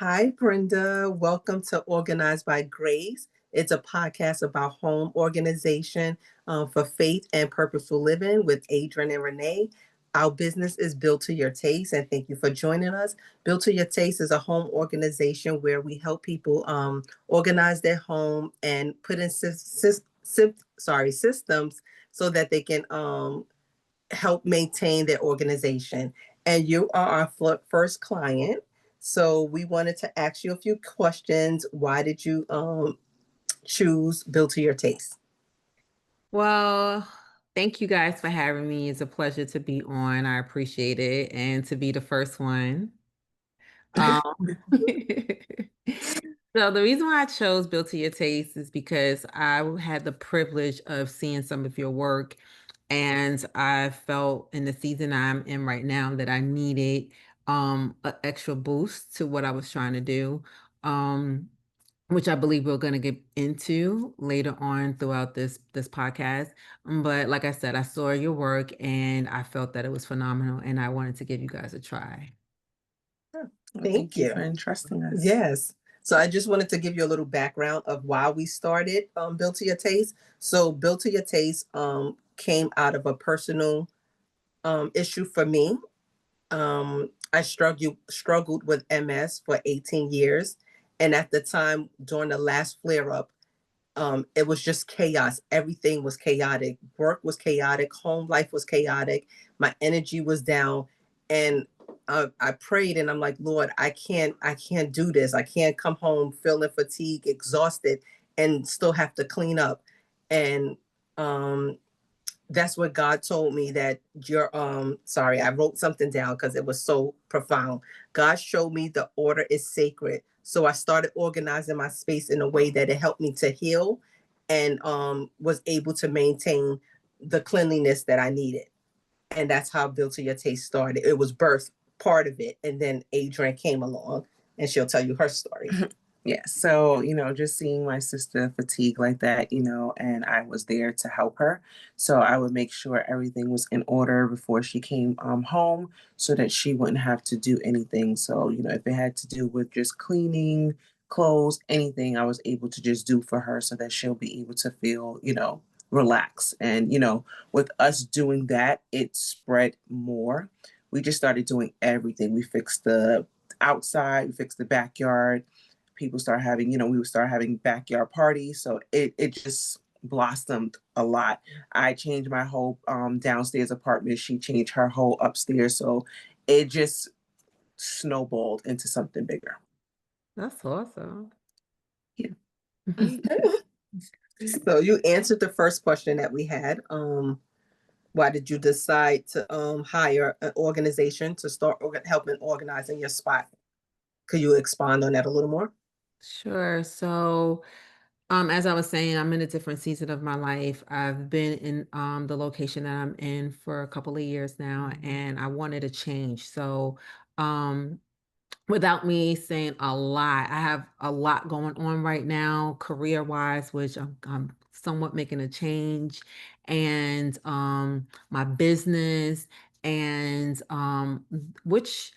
Hi, Brenda. Welcome to Organized by Grace. It's a podcast about home organization for faith and purposeful living with Adrian and Renee. Our business is Built to Your Taste, and thank you for joining us. Built to Your Taste is a home organization where we help people organize their home and put in systems so that they can help maintain their organization. And you are our first client. So we wanted to ask you a few questions. Why did you choose Built to Your Taste? Well, thank you guys for having me. It's a pleasure to be on. I appreciate it and to be the first one. Um, so the reason why I chose Built to Your Taste is because I had the privilege of seeing some of your work, and I felt in the season I'm in right now that I needed an extra boost to what I was trying to do. Um, which I believe we're going to get into later on throughout this podcast. But like I said, I saw your work and I felt that it was phenomenal, and I wanted to give you guys a try. Well, thank you for entrusting us. Yes. So I just wanted to give you a little background of why we started Built to Your Taste. So Built to Your Taste came out of a personal issue for me. I struggled with MS for 18 years. And at the time, during the last flare up, it was just chaos. Everything was chaotic. Work was chaotic. Home life was chaotic. My energy was down. And I prayed and I'm like, Lord, I can't do this. I can't come home feeling fatigued, exhausted, and still have to clean up. And um, that's what God told me that you're sorry, I wrote something down because it was so profound. God showed me the order is sacred. So I started organizing my space in a way that it helped me to heal and was able to maintain the cleanliness that I needed. And that's how Built to Your Taste started. It was birth part of it. And then Adrian came along and she'll tell you her story. Yeah. So, just seeing my sister fatigue like that, and I was there to help her. So I would make sure everything was in order before she came home so that she wouldn't have to do anything. So, if it had to do with just cleaning, clothes, anything, I was able to just do for her so that she'll be able to feel, relax. And, with us doing that, it spread more. We just started doing everything. We fixed the outside, we fixed the backyard. People start having, we would start having backyard parties. So it just blossomed a lot. I changed my whole downstairs apartment. She changed her whole upstairs. So it just snowballed into something bigger. That's awesome. Yeah. So you answered the first question that we had. Why did you decide to hire an organization to start helping organizing your spot? Could you expand on that a little more? Sure. So, as I was saying, I'm in a different season of my life. I've been in the location that I'm in for a couple of years now, and I wanted a change. So, um, without me saying a lot, I have a lot going on right now, career-wise, which I'm somewhat making a change, and my business, and which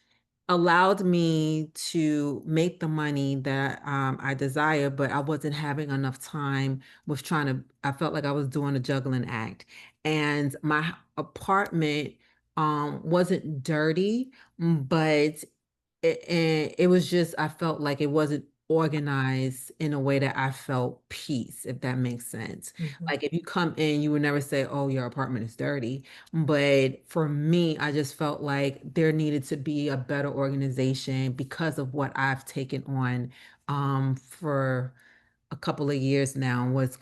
allowed me to make the money that I desire, but I wasn't having enough time with trying to. I felt like I was doing a juggling act, and my apartment wasn't dirty, but it was just I felt like it wasn't organized in a way that I felt peace, if that makes sense. Mhm. Like if you come in, you would never say, "Oh, your apartment is dirty." But for me, I just felt like there needed to be a better organization because of what I've taken on for a couple of years now, what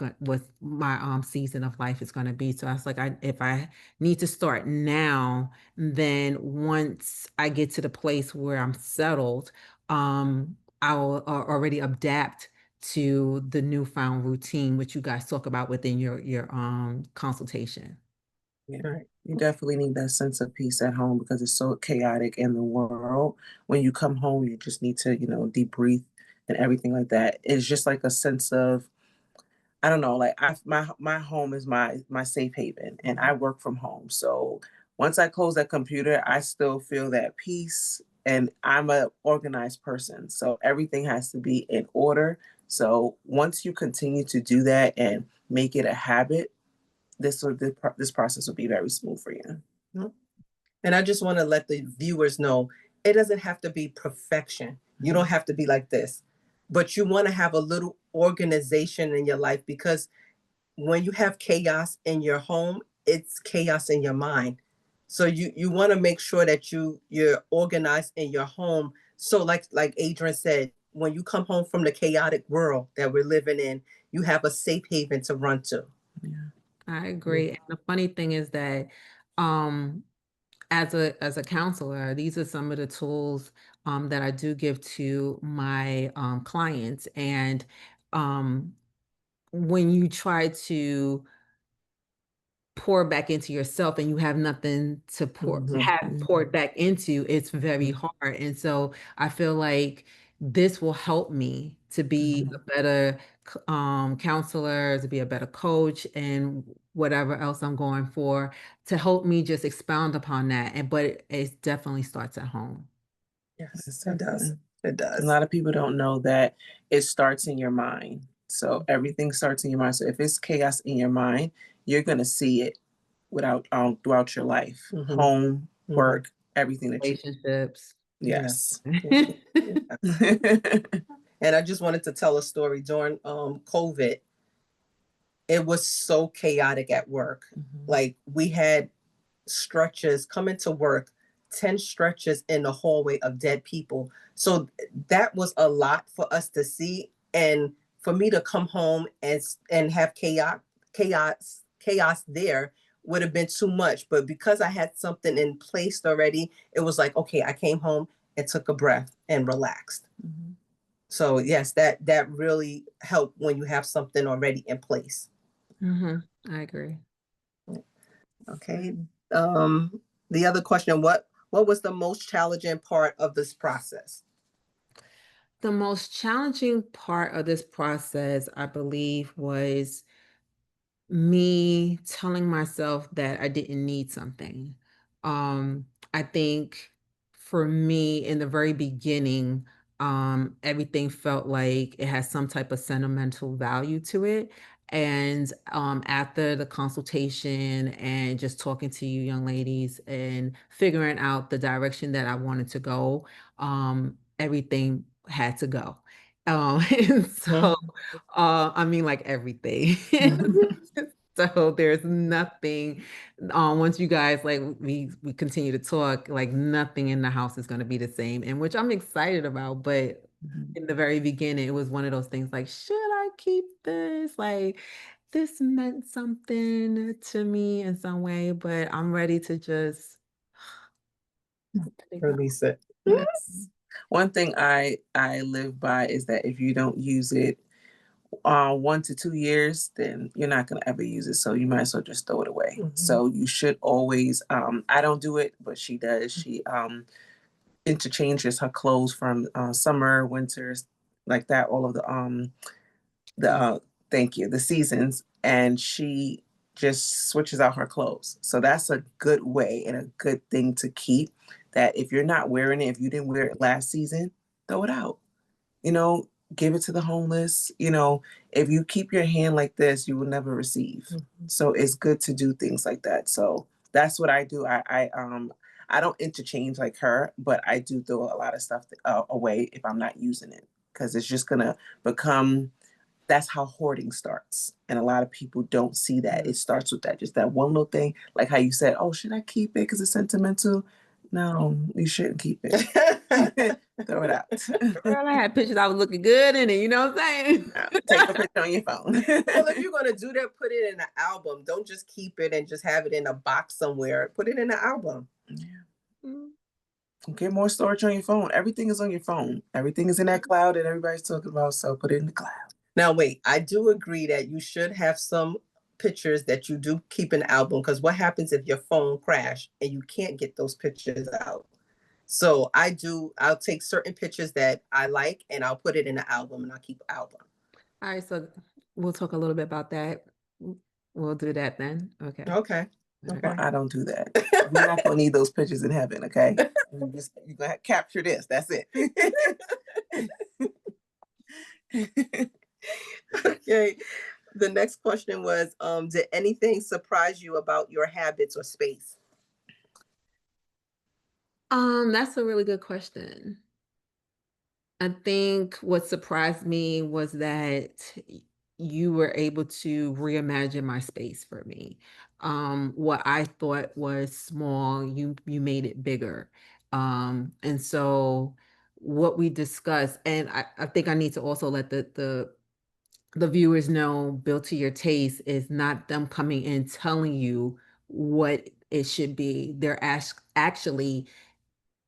my season of life is going to be. So I was like, if I need to start now, then once I get to the place where I'm settled, I will already adapt to the newfound routine, which you guys talk about within your consultation. Yeah. Right. You definitely need that sense of peace at home because it's so chaotic in the world. When you come home, you just need to, deep breathe and everything like that. It's just like a sense of, I don't know, like my home is my safe haven and I work from home. So once I close that computer, I still feel that peace And I'm a organized person, so everything has to be in order. So once you continue to do that and make it a habit, this process will be very smooth for you. Mhm. And I just want to let the viewers know it doesn't have to be perfection. You don't have to be like this, but you want to have a little organization in your life, because when you have chaos in your home, it's chaos in your mind. So you want to make sure that you're organized in your home. So like Adrian said, when you come home from the chaotic world that we're living in, you have a safe haven to run to. Yeah. I agree. And the funny thing is that um as a counselor, these are some of the tools that I do give to my clients. And um, when you try to pour back into yourself and you have nothing to have poured back into, it's very hard. And so I feel like this will help me to be a better counselor, to be a better coach, and whatever else I'm going for, to help me just expound upon that. And but it definitely starts at home. Yes, it does. It A does. lot of people don't know that it starts in your mind. So everything starts in your mind. So if it's chaos in your mind, you're gonna see it without throughout your life, home, work, everything that you. Relationships. Yes. And I just wanted to tell a story during COVID. It was so chaotic at work. Like we had stretchers coming to work, 10 stretchers in the hallway of dead people. So that was a lot for us to see. And for me to come home and have chaos there would have been too much. But because I had something in place already, it was like, okay, I came home and took a breath and relaxed. So yes, that really helped when you have something already in place. I agree. Okay. The other question, what was the most challenging part of this process? The most challenging part of this process, I believe, was me telling myself that I didn't need something. I think for me in the very beginning, everything felt like it has some type of sentimental value to it. And after the consultation and just talking to you young ladies and figuring out the direction that I wanted to go, everything had to go. And so I mean, like everything. So there's nothing, once you guys like we continue to talk, like nothing in the house is going to be the same, and which I'm excited about. But in the very beginning, it was one of those things like, should I keep this? Like, this meant something to me in some way, but I'm ready to just Release it. Yes. One thing I live by is that if you don't use it 1 to 2 years, then you're not gonna ever use it. So you might as well just throw it away. So you should always. I don't do it, but she does. She interchanges her clothes from summer, winters, like that. All of the thank you, the seasons, and she just switches out her clothes. So that's a good way and a good thing to keep. That if you're not wearing it, if you didn't wear it last season, throw it out. You know, give it to the homeless. You know, if you keep your hand like this, you will never receive. So it's good to do things like that. So that's what I do. I don't interchange like her, but I do throw a lot of stuff away if I'm not using it, because it's just gonna become. That's how hoarding starts, and a lot of people don't see that. It starts with that, just that one little thing, like how you said, "Oh, should I keep it because it's sentimental?" No, you shouldn't keep it. Throw it out. Girl, I had pictures I was looking good in it, you know what I'm saying? Take a picture on your phone. Well, if you're gonna do that, put it in an album. Don't just keep it and just have it in a box somewhere. Put it in an album. Get more storage on your phone. Everything is on your phone. Everything is in that cloud that everybody's talking about. So put it in the cloud. Now, wait, I do agree that you should have some pictures that you do keep in an album, because what happens if your phone crash and you can't get those pictures out? So I'll take certain pictures that I like and I'll put it in an album and I'll keep an album. All right, so we'll talk a little bit about that. We'll do that then. Okay. Okay. Okay. I don't do that. We're not gonna need those pictures in heaven, okay? You're gonna capture this. That's it. Okay. The next question was, did anything surprise you about your habits or space? That's a really good question. I think what surprised me was that you were able to reimagine my space for me. What I thought was small, you made it bigger. And so what we discussed, and I think I need to also let the viewers know Built to Your Taste is not them coming in telling you what it should be. They're actually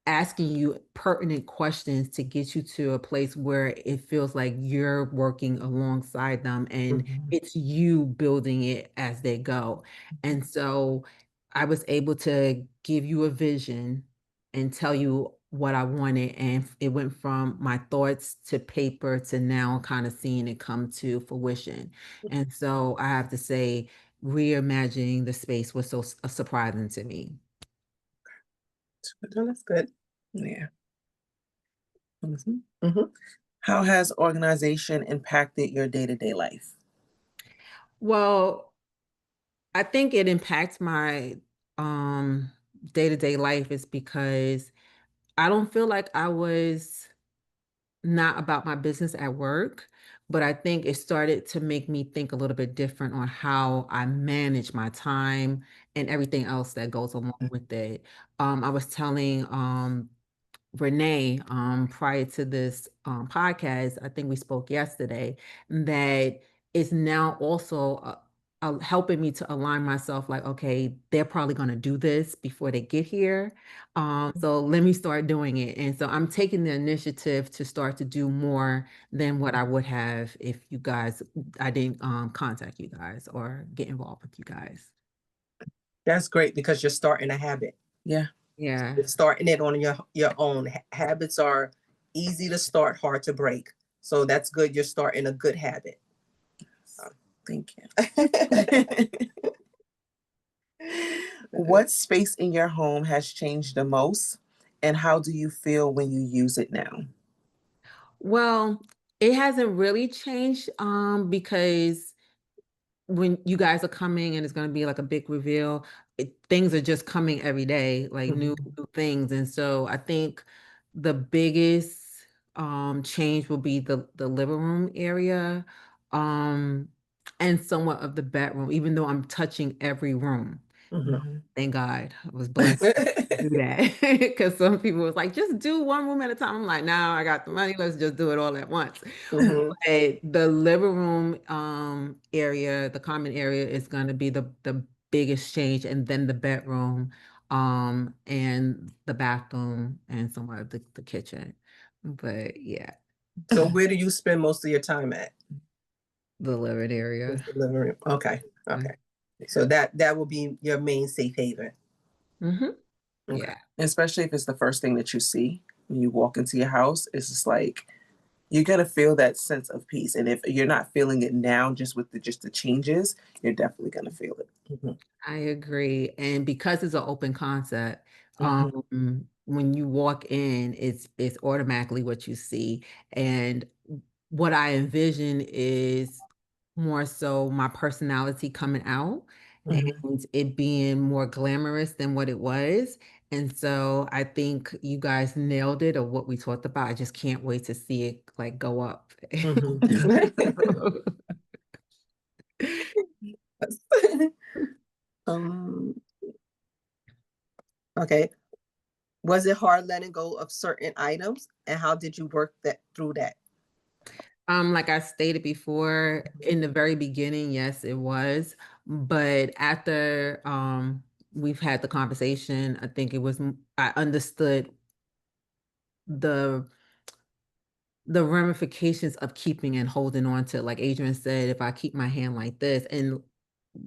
asking you pertinent questions to get you to a place where it feels like you're working alongside them and Mhm. it's you building it as they go. And so I was able to give you a vision and tell you what I wanted. And it went from my thoughts to paper to now kind of seeing it come to fruition. And so I have to say, reimagining the space was so surprising to me. No, that's good. Yeah. Mhm. Mhm. How has organization impacted your day-to-day life? Well, I think it impacts my um day-to-day life is because I don't feel like I was not about my business at work, but I think it started to make me think a little bit different on how I manage my time and everything else that goes along with it. I was telling Renee, prior to this podcast, I think we spoke yesterday, that is now also helping me to align myself like, okay, they're probably going to do this before they get here. So let me start doing it. And so I'm taking the initiative to start to do more than what I would have if I didn't contact you guys or get involved with you guys. That's great because you're starting a habit. Yeah. Yeah. You're starting it on your own. Habits are easy to start, hard to break. So that's good. You're starting a good habit. Thank you. What space in your home has changed the most, and how do you feel when you use it now? Well, it hasn't really changed because when you guys are coming and it's going to be like a big reveal, things are just coming every day, like new things. And so I think the biggest change will be the living room area and somewhat of the bedroom, even though I'm touching every room. Mhm. Mhm. Thank God I was blessed to do that because some people was like, just do one room at a time. I'm like, no, I got the money. Let's just do it all at once. Mhm. But the living room area, the common area is going to be the biggest change, and then the bedroom and the bathroom and somewhere the kitchen. But yeah, So where do you spend most of your time at? the living area. Just the living room. Okay. Okay. So that will be your main safe haven. Mm-hmm. Okay. Yeah. Especially if it's the first thing that you see when you walk into your house. It's just like you're gonna feel that sense of peace. And if you're not feeling it now, just with the changes, you're definitely gonna feel it. Mhm. I agree. And because it's an open concept, Mhm. when you walk in, it's automatically what you see. And what I envision is more so my personality coming out Mhm. and it being more glamorous than what it was. And so I think you guys nailed it of what we talked about. I just can't wait to see it like go up. Mhm. um. Okay. Was it hard letting go of certain items, and how did you work that through that? Like I stated before, in the very beginning, yes, it was. But after we've had the conversation, I think I understood the the ramifications of keeping and holding on to, like Adrian said, if I keep my hand like this, and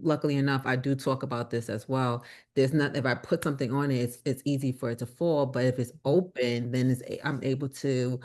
luckily enough, I do talk about this as well. There's not if I put something on it, it's easy for it to fall. But if it's open, then I'm able to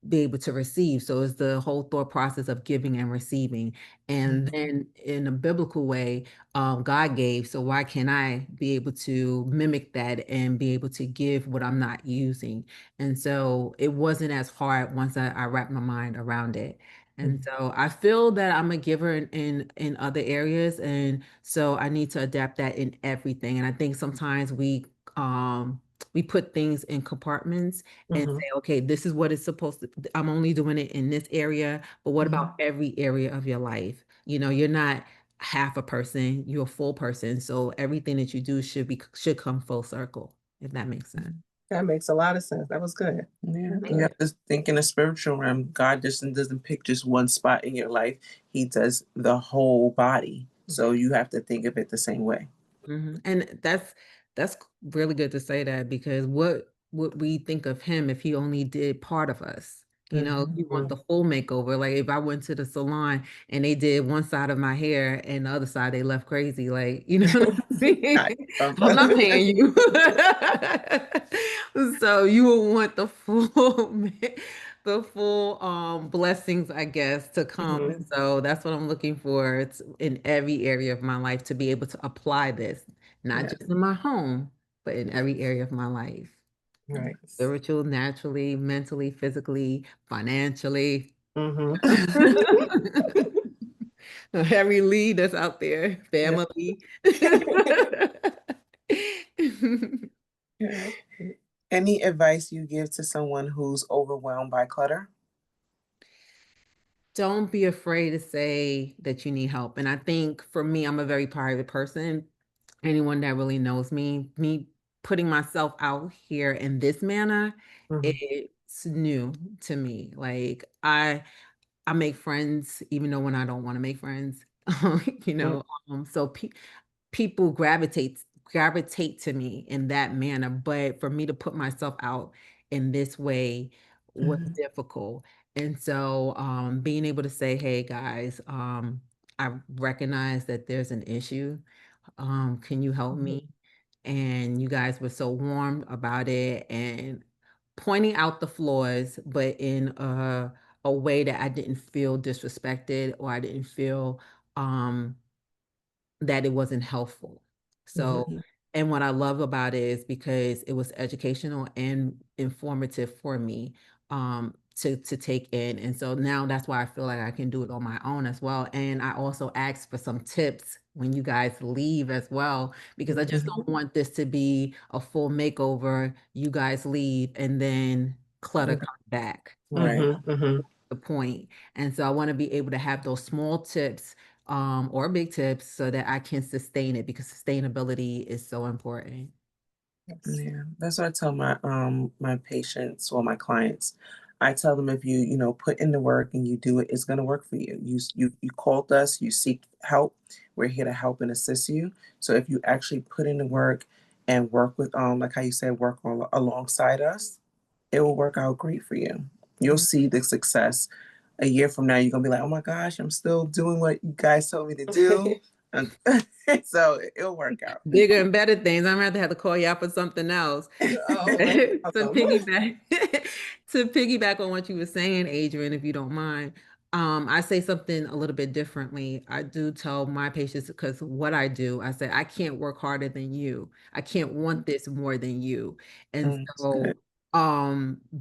be able to receive. So it's the whole thought process of giving and receiving. And then in a biblical way, God gave. So why can't I be able to mimic that and be able to give what I'm not using? And so it wasn't as hard once I wrapped my mind around it. And so I feel that I'm a giver in other areas. And so I need to adapt that in everything. And I think sometimes we put things in compartments and say, okay, this is what it's supposed to, I'm only doing it in this area, but what about every area of your life? You know, you're not half a person, you're a full person. So everything that you do should come full circle, if that makes sense. That makes a lot of sense. That was good. Yeah, Good. you have to think in a spiritual realm. God just doesn't pick just one spot in your life. He does the whole body. So you have to think of it the same way. And that's really good to say that, because what would we think of him if he only did part of us? You know, you want the full makeover. Like if I went to the salon and they did one side of my hair and the other side they left crazy, like, you know what I'm saying? I'm not paying you. So you would want the full blessings, I guess, to come. And so that's what I'm looking for. It's in every area of my life to be able to apply this, not just in my home, but in every area of my life. Right. Spiritual, naturally, mentally, physically, financially. Every lead that's out there, family. Yeah. Any advice you give to someone who's overwhelmed by clutter? Don't be afraid to say that you need help. And I think for me, I'm a very private person. Anyone that really knows me putting myself out here in this manner, it's new to me. Like I make friends even though when I don't want to make friends. You know, so people gravitate to me in that manner. But for me to put myself out in this way was difficult. And so being able to say, hey guys, I recognize that there's an issue. Can you help me? And you guys were so warm about it and pointing out the flaws, but in a way that I didn't feel disrespected, or I didn't feel that it wasn't helpful. So, and what I love about it is because it was educational and informative for me to take in. And so now that's why I feel like I can do it on my own as well. And I also asked for some tips when you guys leave as well, because I just don't want this to be a full makeover. You guys leave and then clutter comes back. Right. The point. And so I want to be able to have those small tips or big tips so that I can sustain it, because sustainability is so important. Yeah, that's what I tell my patients or my clients. I tell them if you put in the work and you do it, it's gonna work for you. You called us, you seek help. We're here to help and assist you. So if you actually put in the work and work with like how you said, work on alongside us, it will work out great for you. You'll see the success. A year from now, you're gonna be like, oh my gosh, I'm still doing what you guys told me to do. So it'll work out. Bigger and better things. I'm gonna have to call you out for something else. To piggyback to piggyback on what you were saying, Adrian, if you don't mind. I say something a little bit differently. I do tell my patients, because what I do, I say, I can't work harder than you. I can't want this more than you. And so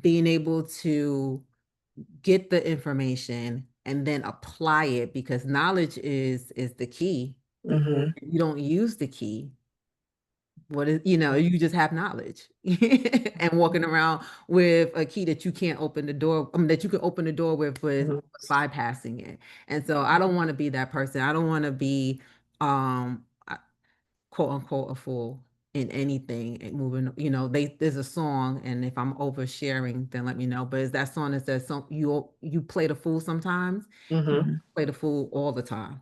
being able to get the information and then apply it, because knowledge is the key. If you don't use the key, what is, you just have knowledge and walking around with a key that you can't open the door, that you can open the door with, but bypassing it. And so I don't want to be that person. I don't want to be quote unquote a fool in anything and moving, there's a song, and if I'm oversharing, then let me know. But it's that song that says, so you play the fool sometimes, play the fool all the time.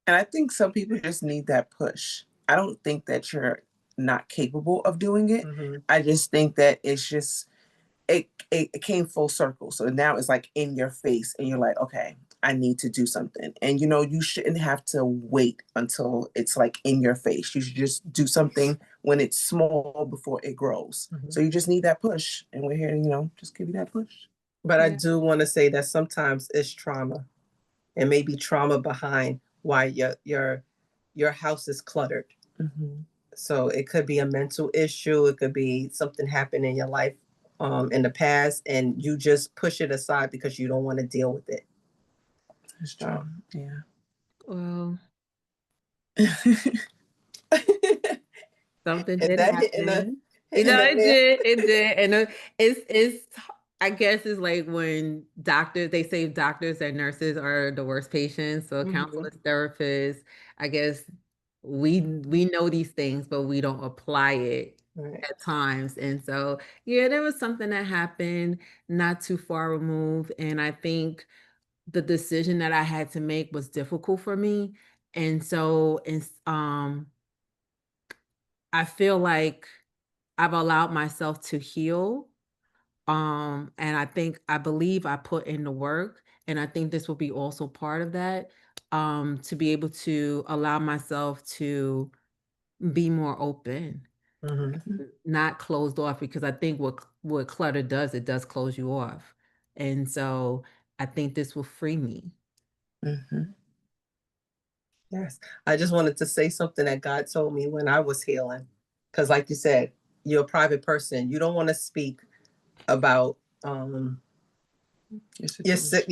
And I think some people just need that push. I don't think that you're not capable of doing it. I just think that it's just it came full circle. So now it's like in your face and you're like, okay, I need to do something. And you shouldn't have to wait until it's like in your face. You should just do something when it's small before it grows. So you just need that push, and we're here to, just give you that push. But I do want to say that sometimes it's trauma. It may be trauma behind why your house is cluttered. So it could be a mental issue. It could be something happened in your life in the past, and you just push it aside because you don't want to deal with it. It's true. Yeah. Well, something Is did that hitting happen. a It nail? did. It did. And it's I guess it's like when they say doctors and nurses are the worst patients. So counselors, therapists, I guess we know these things, but we don't apply it at times. And so, yeah, there was something that happened not too far removed. And I think the decision that I had to make was difficult for me. And so I feel like I've allowed myself to heal. And I believe I put in the work, and I think this will be also part of that, to be able to allow myself to be more open, not closed off, because I think what clutter does, it does close you off. And so I think this will free me. Yes. I just wanted to say something that God told me when I was healing. Because like you said, you're a private person. You don't want to speak about your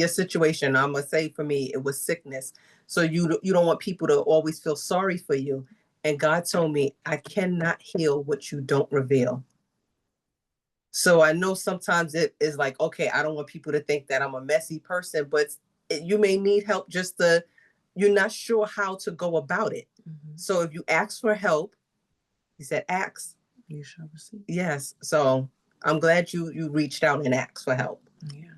situation. I'm going to say for me, it was sickness. So you don't want people to always feel sorry for you. And God told me, I cannot heal what you don't reveal. So I know sometimes it is like, okay, I don't want people to think that I'm a messy person, but you may need help you're not sure how to go about it. So if you ask for help, he said, ask. You shall receive. Yes. So I'm glad you reached out and asked for help. Yeah.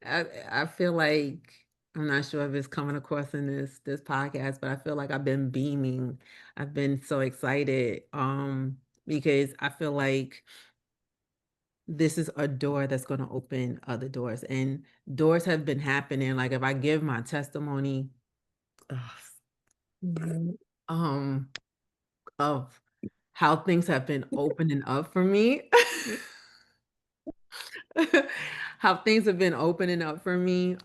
I feel like, I'm not sure if it's coming across in this podcast, but I feel like I've been beaming. I've been so excited because I feel like this is a door that's going to open other doors, and doors have been happening. Like if I give my testimony of how things have been opening up for me, how things have been opening up for me,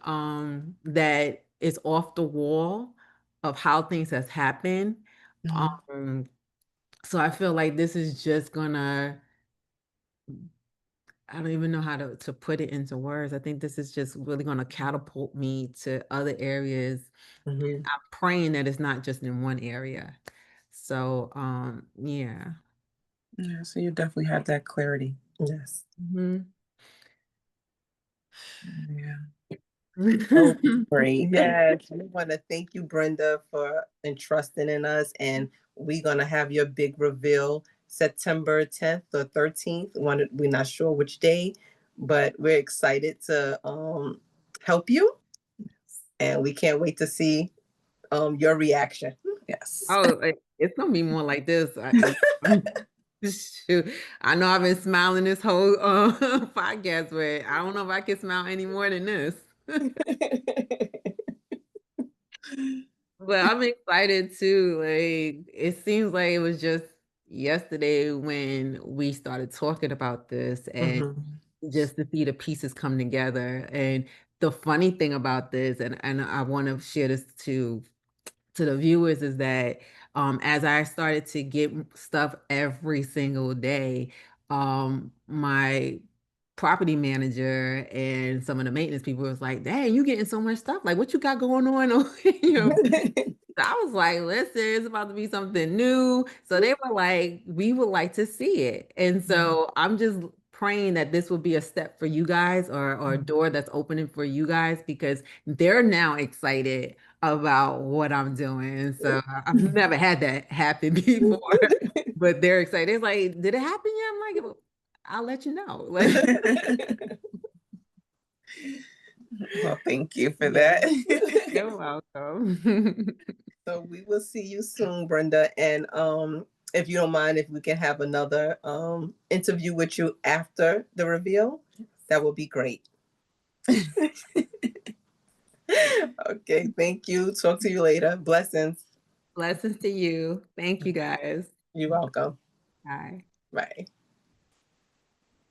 that is off the wall of how things has happened. So I feel like this is just gonna, I don't even know how to put it into words. I think this is just really gonna catapult me to other areas. I'm praying that it's not just in one area. So yeah. Yeah, so you definitely have that clarity. Yes. Yeah. Oh, great. Yes. We want to thank you, Brenda, for entrusting in us. And we're going to have your big reveal September 10th or 13th. We're not sure which day, but we're excited to help you. And we can't wait to see your reaction. Yes. Oh, it's going to be more like this. Shoot. I know I've been smiling this whole podcast, but I don't know if I can smile any more than this. But I'm excited too. Like it seems like it was just yesterday when we started talking about this, and just to see the pieces come together. And the funny thing about this, and I want to share this to the viewers, is that as I started to get stuff every single day, my property manager and some of the maintenance people was like, "Dang, you getting so much stuff. Like, what you got going on?" I was like, "Listen, it's about to be something new." So they were like, "We would like to see it." And so I'm just praying that this will be a step for you guys, or a door that's opening for you guys, because they're now excited about what I'm doing. So I've never had that happen before, but they're excited. It's like, "Did it happen yet?" I'm like, "Well, I'll let you know." Like, well, thank you for that. you're welcome. So we will see you soon, Brenda. And if you don't mind, if we can have another interview with you after the reveal, that would be great. Okay, thank you. Talk to you later. Blessings. Blessings to you. Thank you guys. You're welcome. Bye. Bye.